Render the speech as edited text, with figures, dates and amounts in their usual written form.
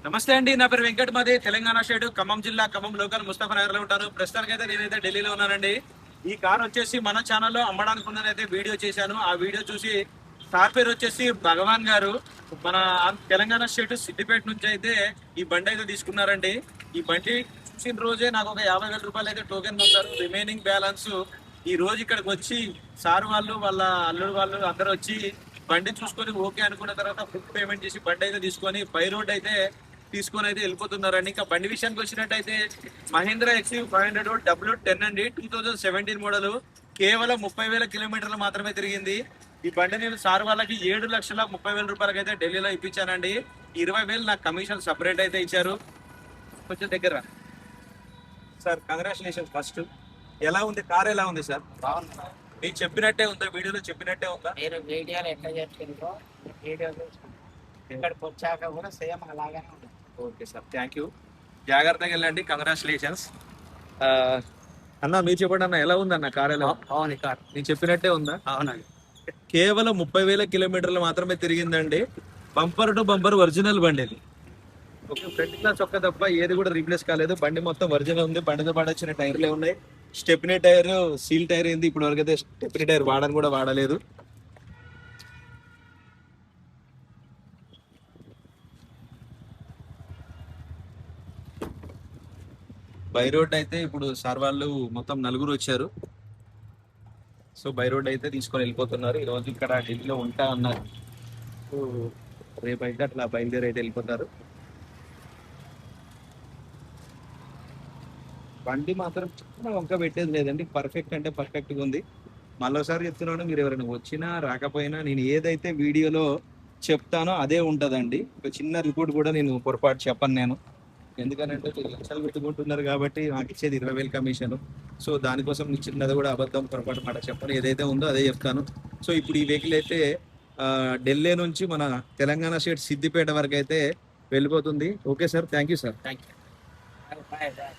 నమస్తే అండి, నా పేరు వెంకట్. మాది తెలంగాణ స్టేట్ ఖమ్మం జిల్లా ఖమ్మం లోకల్ ముస్తఫా నగర్ లో ఉంటాను. ప్రస్తుతానికి అయితే నేనైతే ఢిల్లీలో ఉన్నానండి. ఈ కార్ వచ్చేసి మన ఛానల్లో అమ్మడానికి ఉందనైతే వీడియో చేశాను. ఆ వీడియో చూసి సార్ పేరు వచ్చేసి భగవాన్ గారు మన తెలంగాణ స్టేట్ సిద్దిపేట నుంచి అయితే ఈ బండి అయితే తీసుకున్నారండి. ఈ బండి చూసిన రోజే నాకు ఒక 50,000 రూపాయలు అయితే టోకెన్ పంపారు. రిమైనింగ్ బ్యాలెన్స్ ఈ రోజు ఇక్కడికి వచ్చి సార్ వాళ్ళు వాళ్ళ అల్లుడు వాళ్ళు అందరూ వచ్చి బండి చూసుకొని ఓకే అనుకున్న తర్వాత ఫుడ్ పేమెంట్ చేసి బండి అయితే తీసుకొని బై రోడ్ అయితే తీసుకొని అయితే వెళ్ళిపోతున్నారండి. ఇంకా బండి విషయానికి వచ్చినట్టయితే మహీంద్రా ఎక్స్యూ 500 W10 అండి, 2017 మోడల్. కేవలం 30,000 కిలోమీటర్లు మాత్రమే తిరిగింది. ఈ బండి నేను సార్ వాళ్ళకి 7,30,000 రూపాయలకి అయితే ఢిల్లీలో ఇప్పించానండి. 20,000 నాకు కమిషన్ సపరేట్ అయితే ఇచ్చారు. కొంచెం దగ్గర సార్, కంగ్రాచులేషన్స్. ఫస్ట్ ఎలా ఉంది కార్, ఎలా ఉంది సార్? బాగుంది సార్. మీరు చెప్పినట్టే ఉందా, వీడియోలో చెప్పినట్టే ఉందా? మీరు వీడియోలు ఎట్లా చెప్పిండ్రో వీడియో ఇక్కడికి వచ్చాక కూడా సేమ్ అలాగే ఉంది. Okay sir, thank you. జాగ్రత్తగా వెళ్ళండి. కంగ్రాచులేషన్స్. అన్న మీరు చెప్పండి అన్న, ఎలా ఉంది అన్న కార్? ఎలా బాగుంది కార్. నేను చెప్పినట్టే ఉందా? అవునండి. కేవలం 30,000 కిలోమీటర్లు మాత్రమే తిరిగిందండి. బంపర్ టు బంపర్ ఒరిజినల్ బండి ఇది. ఓకే, ఫ్రంట్ గ్లాస్ ఒక్క తప్ప ఏది కూడా రీప్లేస్ కాలేదు. బండి మొత్తం ఒరిజినల్ ఉంది. బండితో పాటు వచ్చిన టైర్లే ఉన్నాయి. స్టెప్నీ టైర్, సీల్ టైర్ ఏంది, ఇప్పుడు వరకు అయితే స్టెప్నీ టైర్ వాడని కూడా వాడలేదు. బై రోడ్ అయితే ఇప్పుడు సార్ వాళ్ళు మొత్తం నలుగురు వచ్చారు. సో బై రోడ్ అయితే తీసుకొని వెళ్ళిపోతున్నారు. ఈ రోజు ఇక్కడ ఢిల్లీలో ఉంటా అన్నారు. సో రేపు అయితే అట్లా బయలుదేరి అయితే వెళ్ళిపోతారు. బండి మాత్రం చాలా వంక పెట్టేది లేదండి. పర్ఫెక్ట్ అంటే పర్ఫెక్ట్ గా ఉంది. మళ్ళీసారి చెప్తున్నాను, మీరు ఎవరైనా వచ్చినా రాకపోయినా నేను ఏదైతే వీడియోలో చెప్తానో అదే ఉంటదండి. ఒక చిన్న రిపోర్ట్ కూడా నేను పొరపాటు చెప్పను నేను. ఎందుకనంటే మీరు లక్షలు పెట్టుకుంటున్నారు కాబట్టి నాకు ఇచ్చేది 20,000 కమిషన్. సో దానికోసం నీకు చిన్నది కూడా అబద్ధం పొరపాటు మాట చెప్పను. ఏదైతే ఉందో అదే చెప్తాను. సో ఇప్పుడు ఈ వెహికల్ అయితే ఢిల్లీ నుంచి మన తెలంగాణ స్టేట్ సిద్దిపేట వరకు అయితే వెళ్ళిపోతుంది. Okay sir, thank you sir. Thank you. Bye bye.